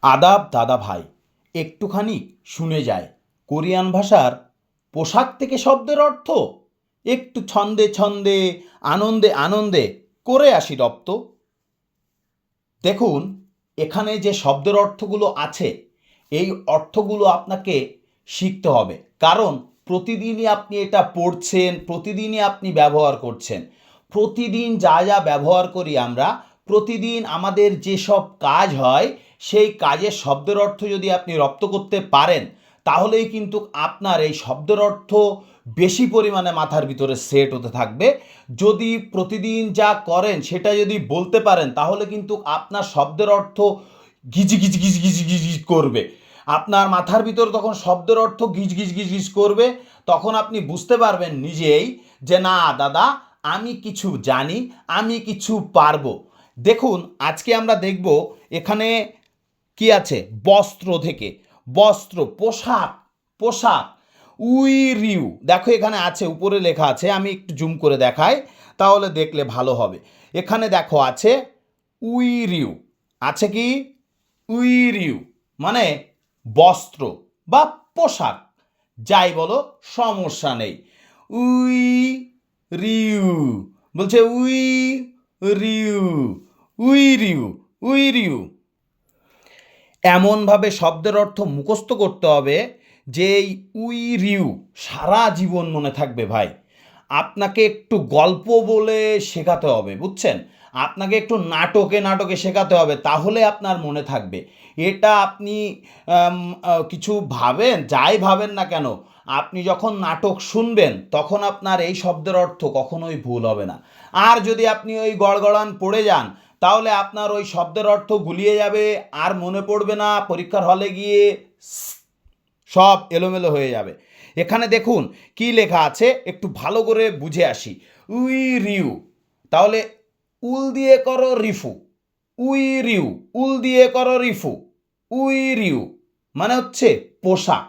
আদাব দাদা ভাই, একটুখানি শুনে যায় কোরিয়ান ভাষার পোশাক থেকে শব্দের অর্থ। একটু ছন্দে ছন্দে, আনন্দে আনন্দে করে আসি রপ্ত। দেখুন, এখানে যে শব্দের অর্থগুলো আছে, এই অর্থগুলো আপনাকে শিখতে হবে, কারণ প্রতিদিনই আপনি এটা পড়ছেন, প্রতিদিনই আপনি ব্যবহার করছেন। প্রতিদিন যা যা ব্যবহার করি আমরা, প্রতিদিন আমাদের যেসব কাজ হয়, সেই কাজের শব্দের অর্থ যদি আপনি রপ্ত করতে পারেন, তাহলেই কিন্তু আপনার এই শব্দের অর্থ বেশি পরিমাণে মাথার ভিতরে সেট হতে থাকবে। যদি প্রতিদিন যা করেন সেটা যদি বলতে পারেন, তাহলে কিন্তু আপনার শব্দের অর্থ গিজ গিজ গিজ গিজ গিজ গিজ করবে। আপনার মাথার ভিতরে তখন শব্দের অর্থ গিজ গিজ গিজ গিজ করবে। তখন আপনি বুঝতে পারবেন নিজেই যে না দাদা, আমি কিছু জানি, আমি কিছু পারবো। দেখুন, আজকে আমরা দেখব এখানে কি আছে। বস্ত্র থেকে, বস্ত্র, পোশাক, পোশাক। উই রিউ, দেখো এখানে আছে, উপরে লেখা আছে, আমি একটু জুম করে দেখাই, তাহলে দেখলে ভালো হবে। এখানে দেখো আছে উই রিউ, আছে কি উই রিউ, মানে বস্ত্র বা পোশাক, যাই বলো সমস্যা নেই। উই রিউ, বলছে উই রিউ, উই রিউ, উই রিউ। এমনভাবে শব্দের অর্থ মুখস্থ করতে হবে যে এই উই রিউ সারা জীবন মনে থাকবে ভাই। আপনাকে একটু গল্প বলে শেখাতে হবে, বুঝছেন? আপনাকে একটু নাটকে নাটকে শেখাতে হবে, তাহলে আপনার মনে থাকবে। এটা আপনি কিছু ভাবেন, যাই ভাবেন না কেন, আপনি যখন নাটক শুনবেন তখন আপনার এই শব্দের অর্থ কখনোই ভুল হবে না। আর যদি আপনি ওই গড়গড়ান পড়ে যান, তাহলে আপনার ওই শব্দের অর্থ গুলিয়ে যাবে, আর মনে পড়বে না, পরীক্ষার হলে গিয়ে সব এলোমেলো হয়ে যাবে। এখানে দেখুন কি লেখা আছে, একটু ভালো করে বুঝে আসি। উই রিউ, তাহলে উল দিয়ে করো রিফু। উই রিউ, উল দিয়ে করো রিফু। উই রিউ মানে হচ্ছে পোশাক।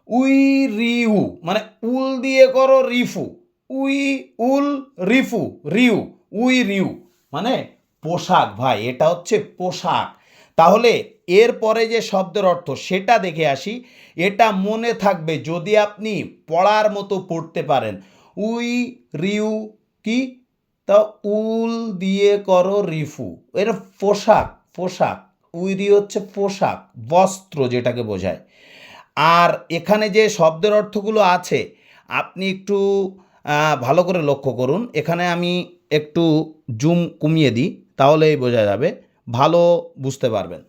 উই রিউ মানে উল দিয়ে করো রিফু। উই উল রিফু, রিউ, উই রিউ মানে পোশাক ভাই, এটা হচ্ছে পোশাক। তাহলে এর পরে যে শব্দের অর্থ সেটা দেখে আসি। এটা মনে থাকবে যদি আপনি পড়ার মতো পড়তে পারেন। উই রিউ কি, তা উল দিয়ে করো রিফু, এর পোশাক, পোশাক। উইরি হচ্ছে পোশাক, বস্ত্র যেটাকে বোঝায়। আর এখানে যে শব্দের অর্থগুলো আছে, আপনি একটু ভালো করে লক্ষ্য করুন। এখানে আমি একটু জুম কমিয়ে দিই, তাহলেই বোঝা যাবে, ভালো বুঝতে পারবেন।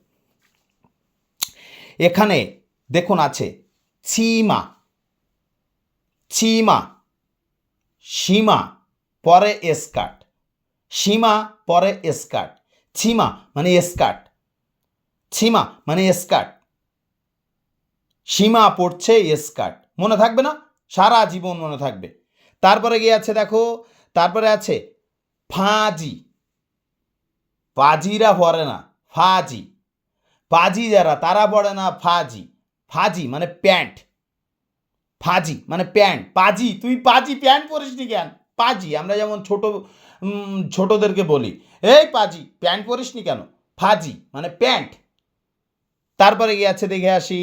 এখানে দেখুন আছে চিমা, চিমা, সীমা পরে স্কার্ট, সীমা পরে স্কার্ট। চিমা মানে স্কার্ট, সীমা মানে স্কার্ট, সীমা পড়ছে স্কার্ট, মনে থাকবে না? সারা জীবন মনে থাকবে। তারপরে গিয়ে আছে দেখো, তারপরে আছে ফাজি, পাজিরা পড়ে না, ফাজি, পাজি যারা তারা পড়ে না ফাজি। ফাজি মানে প্যান্ট, ফাজি মানে প্যান্ট। পাজি, তুই পাজি প্যান্ট পরিস নি কেন? পাজি আমরা যেমন ছোট ছোটদেরকে বলি, এই পাজি প্যান্ট পরিস নি কেন? ফাজি মানে প্যান্ট। তারপরে গিয়ে আছে দেখে আসি,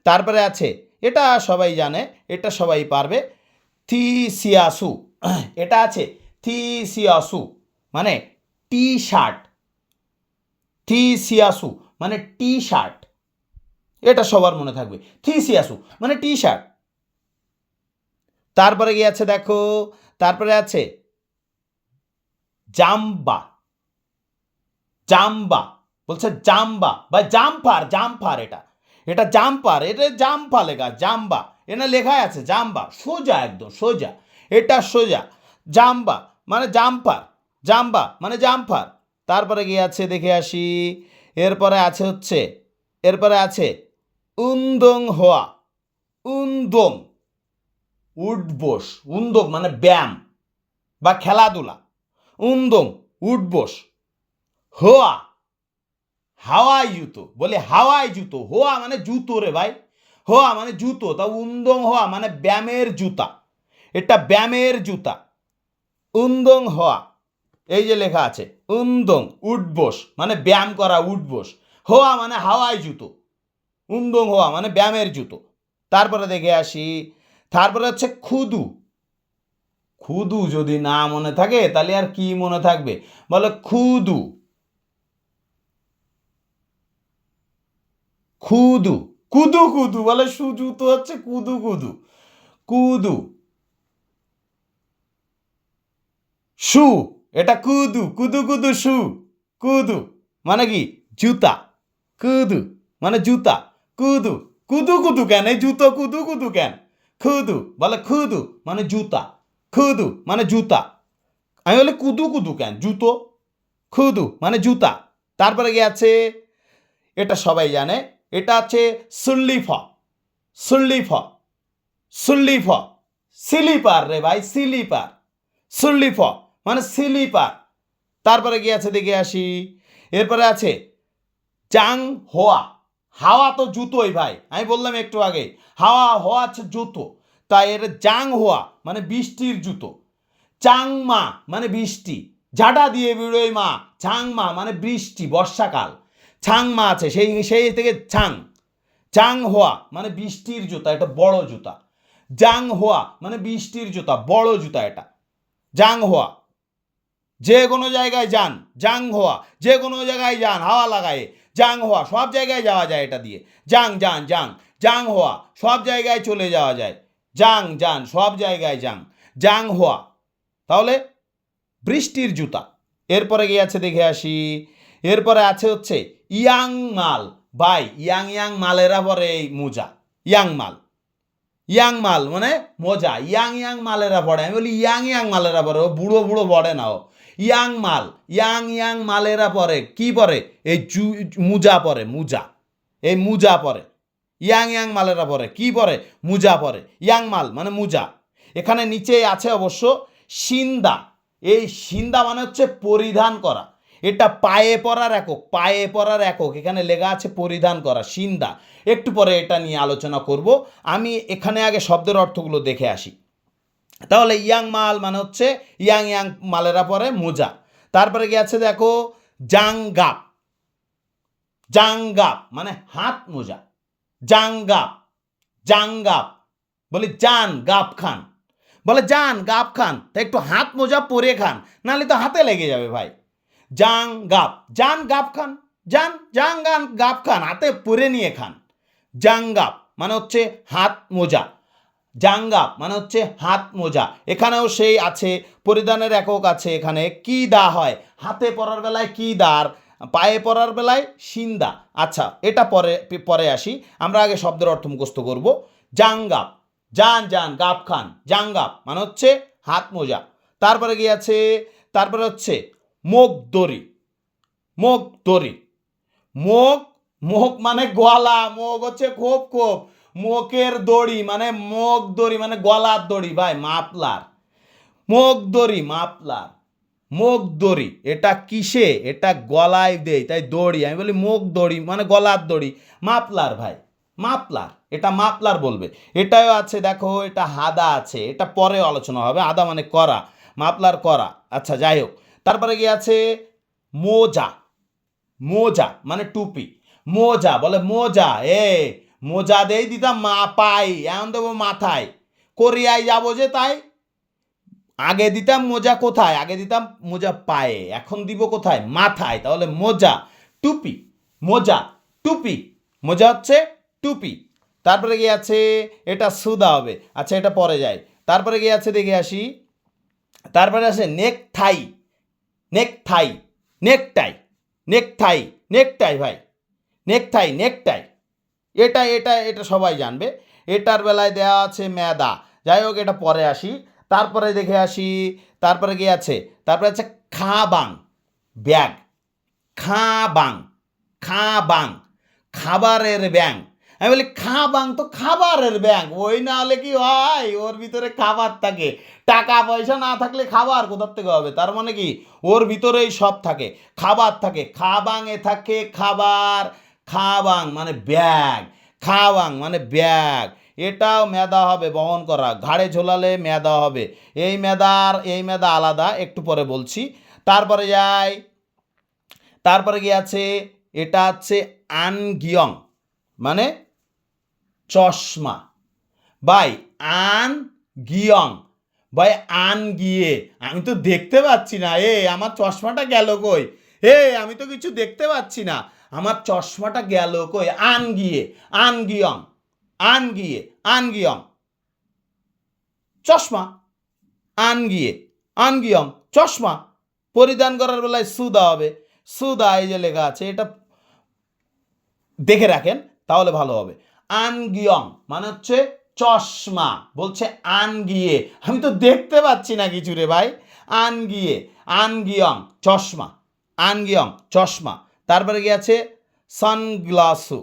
তারপরে আছে, এটা সবাই জানে, এটা সবাই পারবে, থিসিয়াসু। এটা আছে থিসিয়াসু মানে টি শার্ট, থিসিয়াসু মানে টি শার্ট, এটা সবার মনে থাকবে। থিসিয়াসু মানে টি শার্ট। তারপরে গিয়ে আছে দেখো, তারপরে আছে জাম্বা, জাম্বা, বলছে জাম্বা বা জাম্পার, জাম্পার, এটা এটা জাম্পার, এটা জাম্পা লেখা, জাম্বা, এটা লেখাই আছে জাম্বা, সোজা একদম সোজা, এটা সোজা। জাম্বা মানে জাম্পার, জাম্বা মানে জাম্পার। তারপরে গিয়ে আছে দেখে আসি, এরপরে আছে হচ্ছে, এরপরে আছে উন্দং হওয়া, উন্দম, উঠবোস, উন্দম মানে ব্যায়াম বা খেলাধুলা, উন্দম উঠবোস। হোয়া, হাওয়াই জুতো, বলে হাওয়াই জুতো, হোয়া মানে জুতো রে ভাই, হোয়া মানে জুতো, তা উন্দং হওয়া মানে ব্যায়ামের জুতা, এটা ব্যায়ামের জুতা, উন্দং হওয়া। এই যে লেখা আছে উন্দং উঠবোস মানে ব্যায়াম করা, উঠবোস। হোয়া মানে হাওয়াই জুতো, উন্দং হোয়া মানে ব্যায়ামের জুতো। তারপরে দেখে আসি, তারপরে হচ্ছে খুদু। খুদু যদি না মনে থাকে তাহলে আর কি মনে থাকবে, বলে খুদু। খুদু, কুদু কুদু বলে সুজুতো হচ্ছে কুদু কুদু, কুদু। শু, এটা কুদু, কুদু কুদু শু, কুদু মানে কি জুতা, কুদু মানে জুতা, কুদু, কুদু কুদু কেন, এই জুতো কুদু কুদু কেন, খুদু বলে খুদু মানে জুতা, খুদু মানে জুতা। আমি বলি কুদু কুদু কেন, জুতো, খুদু মানে জুতা। তারপরে কি আছে, এটা সবাই জানে, এটা আছে সুল্লিফা, সুল্লিফা, সুল্লিফা, স্লিপার রে ভাই, স্লিপার, সুল্লিফা মানে স্লিপার। তারপরে কি আছে দেখে আসি, এরপরে আছে চাং হোয়া। হাওয়া তো জুতোই ভাই, আমি বললাম একটু আগে হাওয়া হওয়া আছে জুতো, তাই এর জাং হোয়া মানে বৃষ্টির জুতো। চাংমা মানে বৃষ্টি, ঝাঁটা দিয়ে বিড়োই মা, চাংমা মানে বৃষ্টি, বর্ষাকাল। ছাংমা আছে সেই সেই থেকে ছাং, জাং হোয়া মানে বৃষ্টির জুতা, এটা বড় জুতা। জাং হোয়া মানে বৃষ্টির জুতা, বড় জুতা এটা, জাং হোয়া। যে কোনো জায়গায় যান, জাং হওয়া, যে কোনো জায়গায় যান হাওয়া লাগায়, জাং হওয়া, সব জায়গায় যাওয়া যায় এটা দিয়ে, জাং জান জাং, জাং হওয়া সব জায়গায় চলে যাওয়া যায়, জাং জান সব জায়গায় যাং, জাং হওয়া তাহলে বৃষ্টির জুতা। এরপরে গিয়ে আছে দেখে আসি, এরপরে আছে হচ্ছে ইয়াং মাল। ভাই ইয়াং ইয়াং মালেরা পরে এই মোজা, ইয়াং মাল, ইয়াং মাল মানে মজা, ইয়াং ইয়াং মালেরা পড়ে, আমি বলি ইয়াং ইয়াং মালেরা পড়ে, ও বুড়ো বুড়ো পড়ে না, ও ইয়াং মাল, ইয়াং ইয়াং মালেরা পরে কি পরে, এই মুজা পরে, মুজা, এই মুজা পরে, ইয়াং ইয়াং মালেরা পরে কি পরে, মুজা পরে, ইয়াং মাল মানে মুজা। এখানে নিচে আছে অবশ্য সিন্দা, এই সিন্দা মানে হচ্ছে পরিধান করা, এটা পায়ে পরার একক, পায়ে পরার একক, এখানে লেখা আছে পরিধান করা, সিন্দা। একটু পরে এটা নিয়ে আলোচনা করব, আমি এখানে আগে শব্দের অর্থগুলো দেখে আসি। তাহলে ইয়াং মাল মানে হচ্ছে ইয়াং ইয়াং মালেরা পরে মোজা। তারপরে কি আছে দেখো জাঙ্গাপ, জাঙ্গাপ মানে হাত মোজা, জাঙ্গাপ, জাঙ্গাপ বলি জান গাপ খান, বলে জান গাপ খান, তা একটু হাত মোজা পরে খান, নাহলে তো হাতে লেগে যাবে ভাই। জাং গাপ, জান গাপ খান, জান জাং গান গাপ খান, হাতে পরে নিয়ে খান। জাঙ্গাপ মানে হচ্ছে হাত মোজা, জাঙ্গাপ মানে হচ্ছে হাত মোজা। এখানেও সেই আছে পরিধানের একক আছে, এখানে কি দা হয়, হাতে পরার বেলায় কি দার, পায়ে পরার বেলায় সিন্দা। আচ্ছা এটা পরে পরে আসি, আমরা আগে শব্দের অর্থ মুখস্থ করব। জাঙ্গাপ, জান জান গাপ খান, জাঙ্গাপ মানে হচ্ছে হাত মোজা। তারপরে কি আছে, তারপরে হচ্ছে মুখ দড়ি, মুখ দড়ি, মুখ, মুখ মানে গলা, মুখ হচ্ছে খোপ খোপ, মুখের দড়ি মানে মুখ দড়ি মানে গলার দড়ি ভাই, মাপলার, মুখ দড়ি মাপলার, মুখ দড়ি এটা কিসে, এটা গলায় দেয় তাই দড়ি, আমি বলি মুখ দড়ি মানে গলার দড়ি, মাপলার ভাই, মাপলার, এটা মাপলার বলবে। এটাও আছে দেখো, এটা হাদা আছে, এটা পরে আলোচনা হবে, আদা মানে করা, মাপলার করা। আচ্ছা যাই হোক, তারপরে কি আছে মোজা, মোজা মানে টুপি, মোজা বলে মোজা, মোজা দেই দিতাম মা পাই, এখন দেবো মাথায়, কোরিয়ায় যাবো যে তাই আগে দিতাম মোজা কোথায়, আগে দিতাম মোজা পায়ে, এখন দিব কোথায়, মাথায়, তাহলে মোজা, টুপি, মোজা, টুপি, মোজা হচ্ছে টুপি। তারপরে কি আছে, এটা সুদা হবে, আচ্ছা এটা পরে যায়। তারপরে কি আছে দেখে আসি, তারপরে আছে নেক থাই, নেক থাই, নেকটাই, নেকটাই, নেকটাই ভাই, নেকটাই, নেকটাই, এটা এটা এটা সবাই জানবে। এটার বেলায় দেওয়া আছে মেদা, যাই হোক এটা পরে আসি। তারপরে দেখে আসি, তারপরে কি আছে, তারপরে আছে খাবাং, ব্যাগ, খাবাং, খাবাং খাবারের ব্যাং, আমি বলি খাবাং তো খাবারের ব্যাংক, ওই না হলে কি হয়, ওর ভিতরে খাবার থাকে, টাকা পয়সা না থাকলে খাবার কোথার থেকে হবে, তার মানে কি ওর ভিতরেই সব থাকে, খাবার থাকে, খাবাংয়ে থাকে খাবার, খাবাং মানে ব্যাগ, খাবাং মানে ব্যাগ, এটাও মেদা হবে বহন করা, ঘাড়ে ঝোলালে মেদা হবে, এই মেদার এই মেদা আলাদা, একটু পরে বলছি। তারপরে যাই, তারপরে কি আছে, এটা হচ্ছে আনগিয়ং মানে চশমা। ভাই আন গিয়ং, ভাই আন গিয়ে, আমি তো দেখতে পাচ্ছি না, আমার চশমাটা গেল কই, আমি তো কিছু দেখতে পাচ্ছি না, আমার চশমাটা গেল কই। আন গিয়ে, আন গিয়ং, আন গিয়ে, আন গিয়ং চশমা, আন গিয়ে, আন গিয়ং চশমা। পরিধান করার বেলায় সুদা হবে, সুদা এই যে লেখা আছে, এটা দেখে রাখেন তাহলে ভালো হবে। আনগিয়ং মানে হচ্ছে চশমা, বলছে আনগিয়ে, আমি তো দেখতে পাচ্ছি না কিছু রে ভাই। আনগিয়ে, আনগিয়ং চশমা, আনগিয়ং চশমা। তারপরে কি আছে সানগ্লাসু,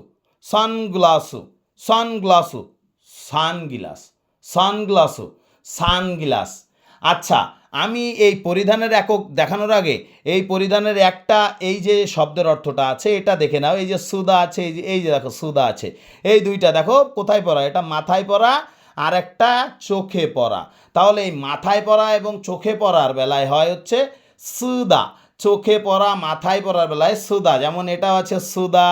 সানগ্লাসু, সানগ্লাসু সানগ্লাস, সানগ্লাসু সানগ্লাস। আচ্ছা, আমি এই পরিধানের একক দেখানোর আগে এই পরিধানের একটা এই যে শব্দের অর্থটা আছে এটা দেখে নাও। এই যে সুদা আছে, এই যে দেখো সুদা আছে, এই দুইটা দেখো কোথায় পরা, এটা মাথায় পরা আর একটা চোখে পরা। তাহলে এই মাথায় পরা এবং চোখে পরার বেলায় হয় হচ্ছে সুদা, চোখে পরা মাথায় পরার বেলায় সুদা। যেমন এটা আছে সুদা,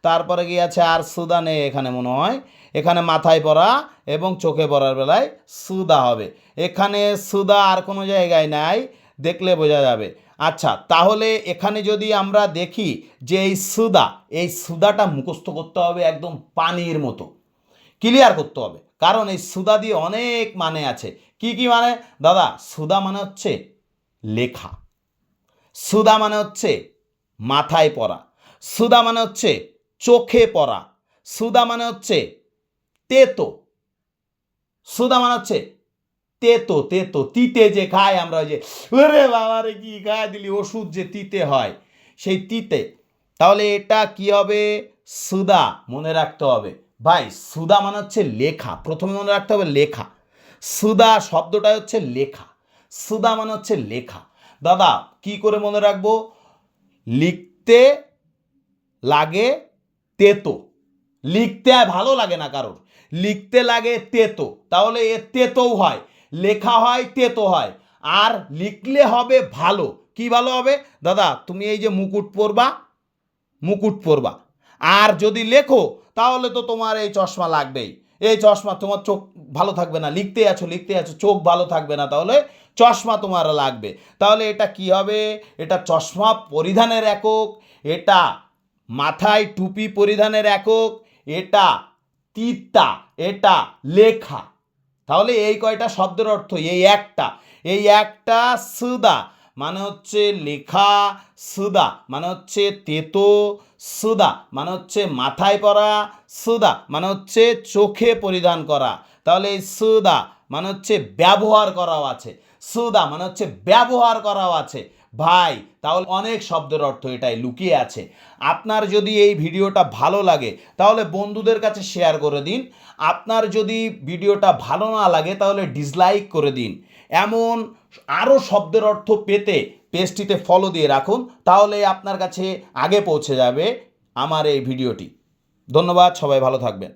তারপরে কি আছে আর সুদা নেই এখানে মনে হয়, এখানে মাথায় পরা এবং চোখে পরার বেলায় সুদা হবে। এখানে সুদা আর কোনো জায়গায় নাই, দেখলে বোঝা যাবে। আচ্ছা, তাহলে এখানে যদি আমরা দেখি যে এই সুদাটা মুখস্থ করতে হবে একদম পানির মতো, ক্লিয়ার করতে হবে, কারণ এই সুদা দিয়ে অনেক মানে আছে। কি কি মানে দাদা? সুদা মানে হচ্ছে লেখা, সুদা মানে হচ্ছে মাথায় পরা, সুদা মানে হচ্ছে চোখে পরা, সুদা মানে হচ্ছে তেতো, সুদা মানে হচ্ছে তেতো, তেতো তিতে যে খাই আমরা, ওই যে ওরে বাবা রে কি খায় দিলি, ওষুধ যে তিতে হয় সেই তিতে। তাহলে এটা কি হবে? সুদা, মনে রাখতে হবে ভাই। সুদা মানে হচ্ছে লেখা, প্রথমে মনে রাখতে হবে লেখা। সুদা শব্দটা হচ্ছে লেখা, সুদা মানে হচ্ছে লেখা। দাদা কি করে মনে রাখবো? লিখতে লাগে তেতো, লিখতে ভালো লাগে না কারোর, লিখতে লাগে তেতো, তাহলে এ তেতোও হয়, লেখা হয় তেতো হয়। আর লিখলে হবে ভালো। কি ভালো হবে দাদা? তুমি এই যে মুকুট পরবা, মুকুট পরবা, আর যদি লেখো তাহলে তো তোমার এই চশমা লাগবেই। এই চশমা, তোমার চোখ ভালো থাকবে না, লিখতে আছো লিখতে আছো, চোখ ভালো থাকবে না, তাহলে চশমা তোমার লাগবে। তাহলে এটা কি হবে? এটা চশমা পরিধানের একক, এটা মাথায় টুপি পরিধানের একক, এটা তিতা, এটা লেখা। তাহলে এই কয়টা শব্দের অর্থ, এই একটা সুদা মানে হচ্ছে লেখা, সুদা মানে হচ্ছে তেতো, সুদা মানে হচ্ছে মাথায় পরা, সুদা মানে হচ্ছে চোখে পরিধান করা। তাহলে এই সুদা মানে হচ্ছে ব্যবহার করাও আছে, সুদা মানে হচ্ছে ব্যবহার করাও আছে ভাই। তাহলে অনেক শব্দের অর্থ এটাই লুকিয়ে আছে। আপনার যদি এই ভিডিওটা ভালো লাগে তাহলে বন্ধুদের কাছে শেয়ার করে দিন। আপনার যদি ভিডিওটা ভালো না লাগে তাহলে ডিসলাইক করে দিন। এমন আরও শব্দের অর্থ পেতে পেজটিতে ফলো দিয়ে রাখুন, তাহলে আপনার কাছে আগে পৌঁছে যাবে আমার এই ভিডিওটি। ধন্যবাদ, সবাই ভালো থাকবেন।